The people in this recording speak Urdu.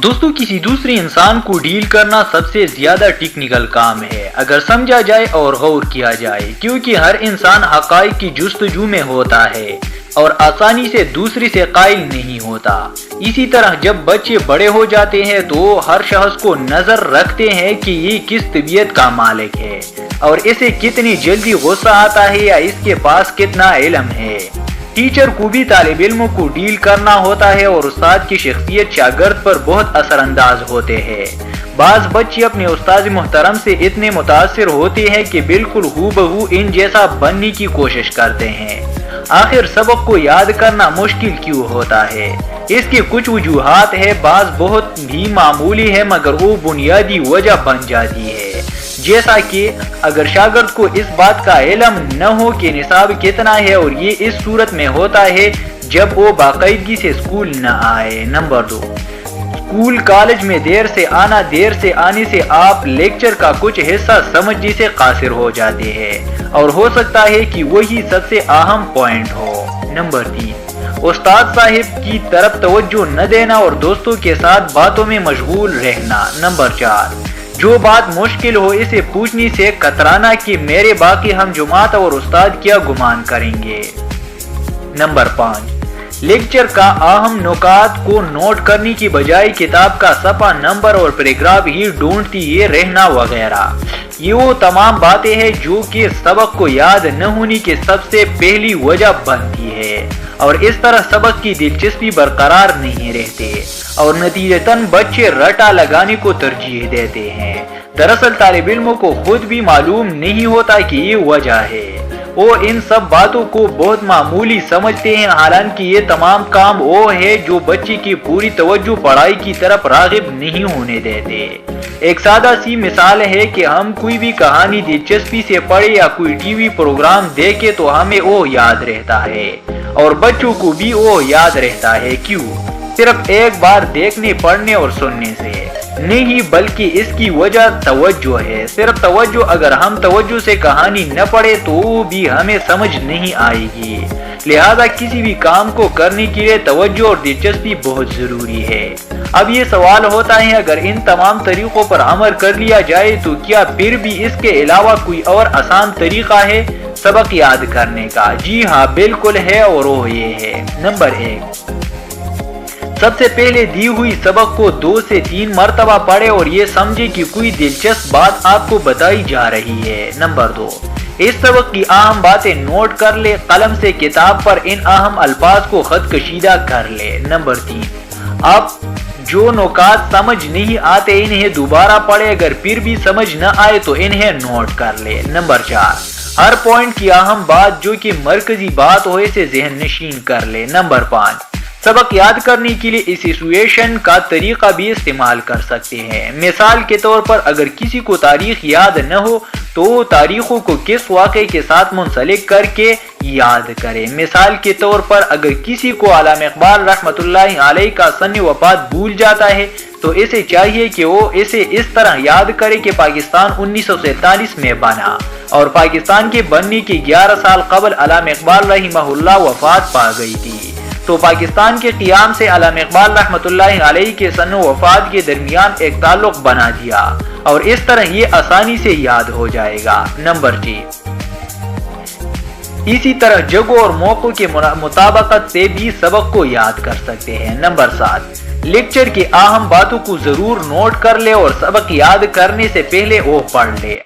دوستوں کسی دوسرے انسان کو ڈیل کرنا سب سے زیادہ ٹیکنیکل کام ہے اگر سمجھا جائے اور غور کیا جائے، کیونکہ ہر انسان حقائق کی جستجو میں ہوتا ہے اور آسانی سے دوسرے سے قائل نہیں ہوتا۔ اسی طرح جب بچے بڑے ہو جاتے ہیں تو ہر شخص کو نظر رکھتے ہیں کہ یہ کس طبیعت کا مالک ہے اور اسے کتنی جلدی غصہ آتا ہے یا اس کے پاس کتنا علم ہے۔ ٹیچر کو بھی طالب علموں کو ڈیل کرنا ہوتا ہے اور استاد کی شخصیت شاگرد پر بہت اثر انداز ہوتے ہیں۔ بعض بچے اپنے استاد محترم سے اتنے متاثر ہوتے ہیں کہ بالکل ہو بہو ان جیسا بننے کی کوشش کرتے ہیں۔ آخر سبق کو یاد کرنا مشکل کیوں ہوتا ہے؟ اس کی کچھ وجوہات ہیں، بعض بہت ہی معمولی ہے مگر وہ بنیادی وجہ بن جاتی ہے۔ جیسا کہ اگر شاگرد کو اس بات کا علم نہ ہو کہ نصاب کتنا ہے، اور یہ اس صورت میں ہوتا ہے جب وہ باقاعدگی سے اسکول نہ آئے۔ نمبر 2، اسکول کالج میں دیر سے آنے سے آپ لیکچر کا کچھ حصہ سمجھنے سے قاصر ہو جاتے ہیں اور ہو سکتا ہے کہ وہی سب سے اہم پوائنٹ ہو۔ نمبر 3، استاد صاحب کی طرف توجہ نہ دینا اور دوستوں کے ساتھ باتوں میں مشغول رہنا۔ نمبر 4، جو بات مشکل ہو اسے پوچھنے سے کترانا کہ میرے باقی ہم جماعت اور استاد کیا گمان کریں گے۔ نمبر 5، لیکچر کا اہم نکات کو نوٹ کرنے کی بجائے کتاب کا صفحہ نمبر اور پیراگراف ہی ڈھونڈتی رہنا وغیرہ۔ یہ وہ تمام باتیں ہیں جو کہ سبق کو یاد نہ ہونے کی سب سے پہلی وجہ بنتی ہے اور اس طرح سبق کی دلچسپی برقرار نہیں رہتے اور نتیجتاً بچے رٹا لگانے کو ترجیح دیتے ہیں۔ دراصل طالب علموں کو خود بھی معلوم نہیں ہوتا کہ یہ وجہ ہے۔ وہ ان سب باتوں کو بہت معمولی سمجھتے ہیں، حالانکہ یہ تمام کام وہ ہے جو بچے کی پوری توجہ پڑھائی کی طرف راغب نہیں ہونے دیتے۔ ایک سادہ سی مثال ہے کہ ہم کوئی بھی کہانی دلچسپی سے پڑھے یا کوئی ٹی وی پروگرام دیکھے تو ہمیں وہ یاد رہتا ہے اور بچوں کو بھی وہ یاد رہتا ہے۔ کیوں؟ صرف ایک بار دیکھنے، پڑھنے اور سننے سے نہیں، بلکہ اس کی وجہ توجہ ہے۔ صرف توجہ، اگر ہم توجہ سے کہانی نہ پڑھے تو وہ بھی ہمیں سمجھ نہیں آئے گی۔ لہذا کسی بھی کام کو کرنے کے لیے توجہ اور دلچسپی بہت ضروری ہے۔ اب یہ سوال ہوتا ہے اگر ان تمام طریقوں پر عمل کر لیا جائے تو کیا پھر بھی اس کے علاوہ کوئی اور آسان طریقہ ہے سبق یاد کرنے کا؟ جی ہاں، بالکل ہے، اور وہ یہ ہے۔ نمبر 1، سب سے پہلے دی ہوئی سبق کو 2 سے 3 مرتبہ پڑھے اور یہ سمجھے کہ کوئی دلچسپ بات آپ کو بتائی جا رہی ہے۔ نمبر 2، اس سبق کی اہم باتیں نوٹ کر لے، قلم سے کتاب پر ان اہم الفاظ کو خط کشیدہ کر لے۔ نمبر 3، آپ جو نکات سمجھ نہیں آتے انہیں دوبارہ پڑھے، اگر پھر بھی سمجھ نہ آئے تو انہیں نوٹ کر لے۔ نمبر 4، ہر پوائنٹ کی اہم بات جو کہ مرکزی بات ہو اسے ذہن نشین کر لے۔ نمبر 5، سبق یاد کرنے کے لیے ایسوسیشن کا طریقہ بھی استعمال کر سکتے ہیں۔ مثال کے طور پر اگر کسی کو تاریخ یاد نہ ہو تو وہ تاریخوں کو کس واقعے کے ساتھ منسلک کر کے یاد کرے۔ مثال کے طور پر اگر کسی کو علامہ اقبال رحمۃ اللہ علیہ کا سن وفات بھول جاتا ہے تو اسے چاہیے کہ وہ اسے اس طرح یاد کرے کہ پاکستان 1947 میں بنا اور پاکستان کے بننے کے 11 سال قبل علامہ اقبال رحمہ اللہ وفات پا گئی تھی، تو پاکستان کے قیام سے علامہ اقبال رحمۃ اللہ علیہ کے سن وفات کے درمیان ایک تعلق بنا دیا اور اس طرح یہ آسانی سے یاد ہو جائے گا۔ نمبر 6، اسی طرح جگہ اور موقع کے مطابقت سے بھی سبق کو یاد کر سکتے ہیں۔ نمبر 7، لیکچر کی اہم باتوں کو ضرور نوٹ کر لے اور سبق یاد کرنے سے پہلے وہ پڑھ لے۔